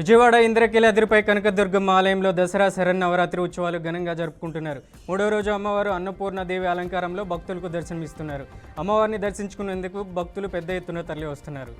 విజయవాడ ఇంద్రకీలాద్రిపై కనకదుర్గమ్మ ఆలయంలో దసరా శరన్నవరాత్రి ఉత్సవాలు ఘనంగా జరుపుకుంటున్నారు. మూడో రోజు అమ్మవారు అన్నపూర్ణదేవి అలంకారంలో భక్తులకు దర్శనమిస్తున్నారు. అమ్మవారిని దర్శించుకునేందుకు భక్తులు పెద్ద ఎత్తున తరలి వస్తున్నారు.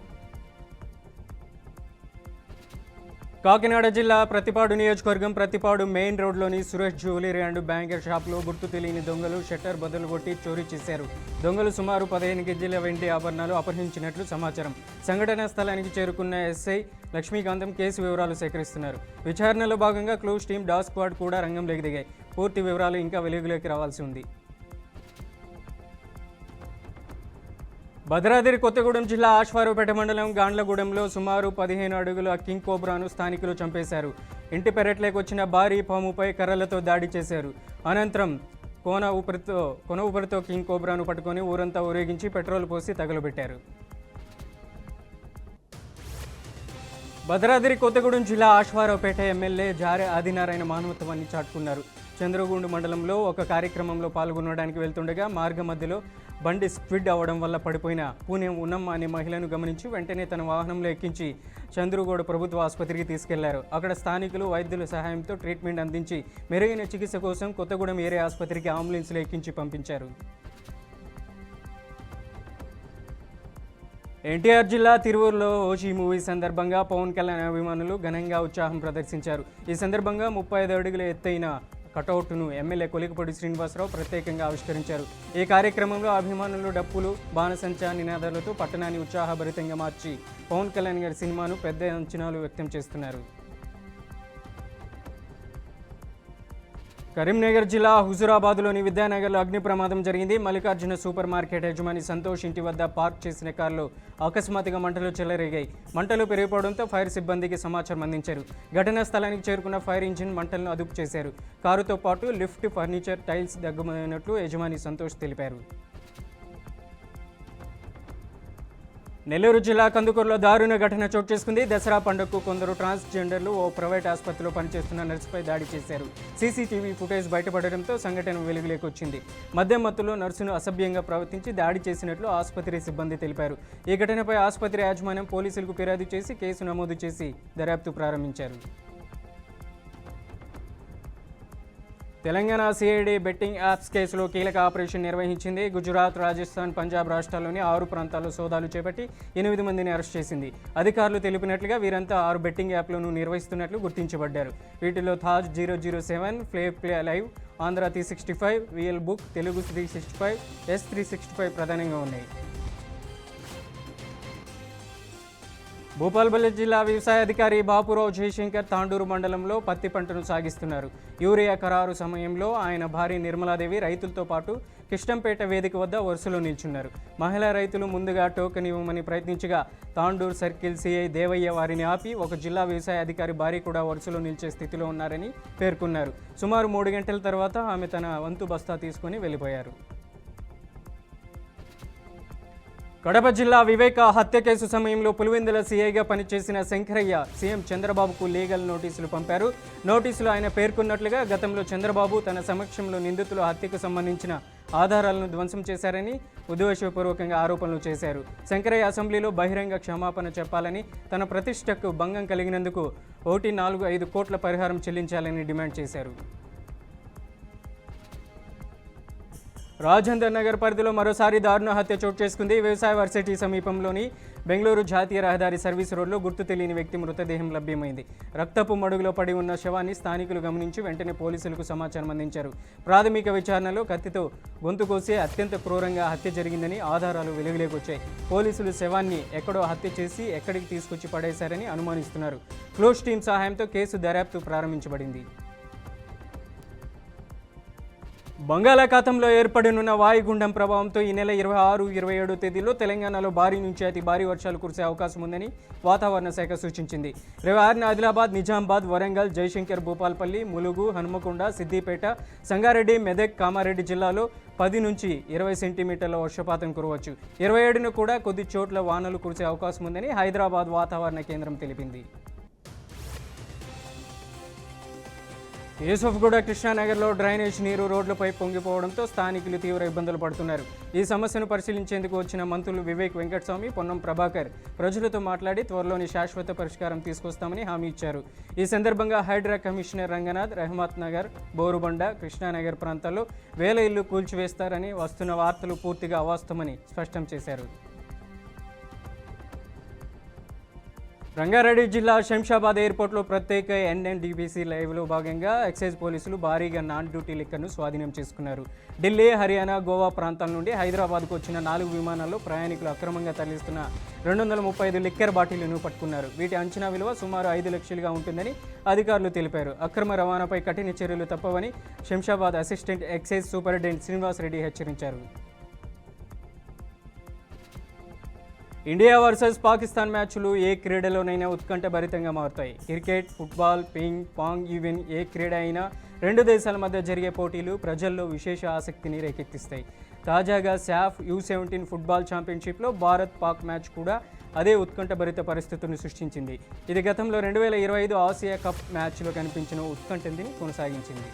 కాకినాడ జిల్లా ప్రతిపాడు నియోజకవర్గం ప్రతిపాడు మెయిన్ రోడ్లోని సురేష్ జ్యువెలరీ అండ్ బ్యాంకర్ షాప్లో గుర్తు తెలియని దొంగలు షట్టర్ బదులు కొట్టి చోరీ చేశారు. దొంగలు సుమారు 15 కేజీల వెండి ఆభరణాలు అపహరించినట్లు సమాచారం. సంఘటనా స్థలానికి చేరుకున్న ఎస్ఐ లక్ష్మీకాంతం కేసు వివరాలు సేకరిస్తున్నారు. విచారణలో భాగంగా క్లూస్ టీం డాగ్ స్క్వాడ్ కూడా రంగంలోకి దిగాయి. పూర్తి వివరాలు ఇంకా వెలుగులోకి రావాల్సి ఉంది. భద్రాద్రి కొత్తగూడెం జిల్లా ఆశ్వారావుపేట మండలం గాండ్లగూడెంలో సుమారు 15 అడుగుల కింగ్ కోబ్రాను స్థానికులు చంపేశారు. ఇంటి పెరట్లోకి వచ్చిన భారీ పాముపై కర్రలతో దాడి చేశారు. అనంతరం కొన ఊపిరితో కింగ్ కోబ్రాను పట్టుకొని ఊరంతా ఊరేగించి పెట్రోల్ పోసి తగలబెట్టారు. భద్రాద్రి కొత్తగూడెం జిల్లా ఆశ్వారావుపేట ఎమ్మెల్యే జారె ఆదినారాయణ మానవత్వాన్ని చాటుకున్నారు. చంద్రగూండు మండలంలో ఒక కార్యక్రమంలో పాల్గొనడానికి వెళ్తుండగా మార్గ మధ్యలో బండి స్క్విడ్ అవ్వడం వల్ల పడిపోయిన పూణె ఉన్నమ్మ అనే మహిళను గమనించి వెంటనే తన వాహనంలో ఎక్కించి చంద్రగూడ ప్రభుత్వ ఆసుపత్రికి తీసుకెళ్లారు. అక్కడ స్థానికులు వైద్యుల సహాయంతో ట్రీట్మెంట్ అందించి మెరుగైన చికిత్స కోసం కొత్తగూడెం ఏరియా ఆసుపత్రికి అంబులెన్స్లో ఎక్కించి పంపించారు. ఎన్టీఆర్ జిల్లా తిరువూరులో ఓజీ మూవీ సందర్భంగా పవన్ కళ్యాణ్ అభిమానులు ఘనంగా ఉత్సాహం ప్రదర్శించారు. ఈ సందర్భంగా 35 అడుగుల ఎత్తైన కటౌట్ను ఎమ్మెల్యే కొలికపూడి శ్రీనివాసరావు ప్రత్యేకంగా ఆవిష్కరించారు. ఈ కార్యక్రమంలో అభిమానులు డప్పులు, బాణసంచా నినాదాలతో పట్టణాన్ని ఉత్సాహభరితంగా మార్చి పవన్ కళ్యాణ్ గారి సినిమాను పెద్ద అంచనాలు వ్యక్తం చేస్తున్నారు. కరీంనగర్ జిల్లా హుజురాబాద్లోని విద్యానగర్లో అగ్ని ప్రమాదం జరిగింది. మల్లికార్జున సూపర్ మార్కెట్ యజమాని సంతోష్ ఇంటి వద్ద పార్క్ చేసిన కారులో అకస్మాత్తుగా మంటలు చెలరేగాయి. మంటలు పెరిగిపోవడంతో ఫైర్ సిబ్బందికి సమాచారం అందించారు. ఘటనా స్థలానికి చేరుకున్న ఫైర్ ఇంజిన్ మంటలను అదుపు చేశారు. కారుతో పాటు లిఫ్ట్, ఫర్నిచర్, టైల్స్ దగ్గమైనట్లు యజమాని సంతోష్ తెలిపారు. నెల్లూరు జిల్లా కందుకూరులో దారుణ ఘటన చోటు చేసుకుంది. దసరా పండుగకు కొందరు ట్రాన్స్జెండర్లు ఓ ప్రైవేట్ ఆసుపత్రిలో పనిచేస్తున్న నర్సుపై దాడి చేశారు. సీసీటీవీ ఫుటేజ్ బయటపడడంతో సంఘటన వెలుగులోకి వచ్చింది. మద్యం మత్తులో నర్సును అసభ్యంగా ప్రవర్తించి దాడి చేసినట్లు ఆసుపత్రి సిబ్బంది తెలిపారు. ఈ ఘటనపై ఆసుపత్రి యాజమాన్యం పోలీసులకు ఫిర్యాదు చేసి కేసు నమోదు చేసి దర్యాప్తు ప్రారంభించారు. తెలంగాణ సిఐడి బెట్టింగ్ యాప్స్ కేసులో కీలక ఆపరేషన్ నిర్వహించింది. గుజరాత్, రాజస్థాన్, పంజాబ్ రాష్ట్రాల్లోని 6 ప్రాంతాల్లో సోదాలు చేపట్టి 8 మందిని అరెస్ట్ చేసింది. అధికారులు తెలిపినట్లుగా వీరంతా 6 బెట్టింగ్ యాప్లను నిర్వహిస్తున్నట్లు గుర్తించబడ్డారు. వీటిలో Taj 007, play live, Andhra 365, VL book, Telugu 365, S365 ప్రధానంగా ఉన్నాయి. భూపాల్పల్లి జిల్లా వ్యవసాయ అధికారి బాపురావు జయశంకర్ తాండూరు మండలంలో పత్తి పంటను సాగిస్తున్నారు. యూరియా ఖరారు సమయంలో ఆయన భార్య నిర్మలాదేవి రైతులతో పాటు కిష్టంపేట వేదిక వద్ద వరుసలో నిల్చున్నారు. మహిళా రైతులు ముందుగా టోకెన్ ఇవ్వమని ప్రయత్నించగా తాండూరు సర్కిల్ సిఐ దేవయ్య వారిని ఆపి ఒక జిల్లా వ్యవసాయ అధికారి భార్య కూడా వరుసలో నిలిచే స్థితిలో ఉన్నారని పేర్కొన్నారు. సుమారు 3 గంటల తర్వాత ఆమె తన వంతు బస్తా తీసుకుని వెళ్ళిపోయారు. కడప జిల్లా వివేక హత్య కేసు సమయంలో పులివెందుల సీఐగా పనిచేసిన శంకరయ్య సీఎం చంద్రబాబుకు లీగల్ నోటీసులు పంపారు. నోటీసులు ఆయన పేర్కొన్నట్లుగా గతంలో చంద్రబాబు తన సమక్షంలో నిందితుల హత్యకు సంబంధించిన ఆధారాలను ధ్వంసం చేశారని ఉద్దేశపూర్వకంగా ఆరోపణలు చేశారు. శంకరయ్య అసెంబ్లీలో బహిరంగ క్షమాపణ చెప్పాలని, తన ప్రతిష్టకు భంగం కలిగినందుకు 1.45 కోట్ల పరిహారం చెల్లించాలని డిమాండ్ చేశారు. రాజేందర్ నగర్ పరిధిలో మరోసారి దారుణ హత్య చోటు చేసుకుంది. వ్యవసాయ వర్సిటీ సమీపంలోని బెంగళూరు జాతీయ రహదారి సర్వీస్ రోడ్లో గుర్తు తెలియని వ్యక్తి మృతదేహం లభ్యమైంది. రక్తపు మడుగులో పడి ఉన్న శవాన్ని స్థానికులు గమనించి వెంటనే పోలీసులకు సమాచారం అందించారు. ప్రాథమిక విచారణలో కత్తితో గొంతు కోసి అత్యంత క్రూరంగా హత్య జరిగిందని ఆధారాలు వెలుగులోకి వచ్చాయి. పోలీసులు శవాన్ని ఎక్కడో హత్య చేసి ఎక్కడికి తీసుకొచ్చి పడేశారని అనుమానిస్తున్నారు. క్లోజ్ టీం సహాయంతో కేసు దర్యాప్తు ప్రారంభించబడింది. బంగాళాఖాతంలో ఏర్పడనున్న వాయుగుండం ప్రభావంతో ఈ నెల 26, 27 తేదీల్లో తెలంగాణలో భారీ నుంచి అతి భారీ వర్షాలు కురిసే అవకాశం ఉందని వాతావరణ శాఖ సూచించింది. 26న ఆదిలాబాద్, నిజామాబాద్, వరంగల్, జయశంకర్, భూపాల్పల్లి, ములుగు, హనుమకొండ, సిద్దిపేట, సంగారెడ్డి, మెదక్, కామారెడ్డి జిల్లాలో 10 నుంచి 20 సెంటీమీటర్ల వర్షపాతం కురవచ్చు. 27న కూడా కొద్ది చోట్ల వానలు కురిసే అవకాశం ఉందని హైదరాబాద్ వాతావరణ కేంద్రం తెలిపింది. యూసఫ్గూడ కృష్ణానగర్లో డ్రైనేజ్ నీరు రోడ్లపై పొంగిపోవడంతో స్థానికులు తీవ్ర ఇబ్బందులు పడుతున్నారు. ఈ సమస్యను పరిశీలించేందుకు వచ్చిన మంత్రులు వివేక్ వెంకటస్వామి, పొన్నం ప్రభాకర్ ప్రజలతో మాట్లాడి త్వరలోని శాశ్వత పరిష్కారం తీసుకొస్తామని హామీ ఇచ్చారు. ఈ సందర్భంగా హైడ్రా కమిషనర్ రంగనాథ్, రహమత్ నగర్, బోరుబండ, కృష్ణానగర్ ప్రాంతాల్లో వేల ఇళ్లు కూల్చివేస్తారని వస్తున్న వార్తలు పూర్తిగా అవాస్తవమని స్పష్టం చేశారు. రంగారెడ్డి జిల్లా శంషాబాద్ ఎయిర్పోర్ట్లో ప్రత్యేక ఎన్ఎన్డీపీసీ లైవ్లో భాగంగా ఎక్సైజ్ పోలీసులు భారీగా నాన్ డ్యూటీ లిక్కర్ను స్వాధీనం చేసుకున్నారు. ఢిల్లీ, హర్యానా, గోవా ప్రాంతాల నుండి హైదరాబాద్కు వచ్చిన 4 విమానాల్లో ప్రయాణికులు అక్రమంగా తరలిస్తున్న 235 లిక్కర్ బాటిళ్లను పట్టుకున్నారు. వీటి అంచనా విలువ సుమారు 5 లక్షలుగా ఉంటుందని అధికారులు తెలిపారు. అక్రమ రవాణాపై కఠిన చర్యలు తప్పవని Shamshabad assistant excise superintendent Srinivas Reddy హెచ్చరించారు. ఇండియా వర్సెస్ పాకిస్తాన్ మ్యాచ్లు ఏ క్రీడలోనైనా ఉత్కంఠభరితంగా మారుతాయి. Cricket, football, ping pong even ఏ క్రీడ అయినా 2 దేశాల మధ్య జరిగే పోటీలు ప్రజల్లో విశేష ఆసక్తిని రేకెత్తిస్తాయి. తాజాగా సాఫ్ U17 ఫుట్బాల్ ఛాంపియన్షిప్లో భారత్-పాక్ మ్యాచ్ కూడా అదే ఉత్కంఠభరిత పరిస్థితులను సృష్టించింది. ఇది గతంలో 2025 ఆసియా కప్ మ్యాచ్లో కనిపించిన ఉత్కంఠని కొనసాగించింది.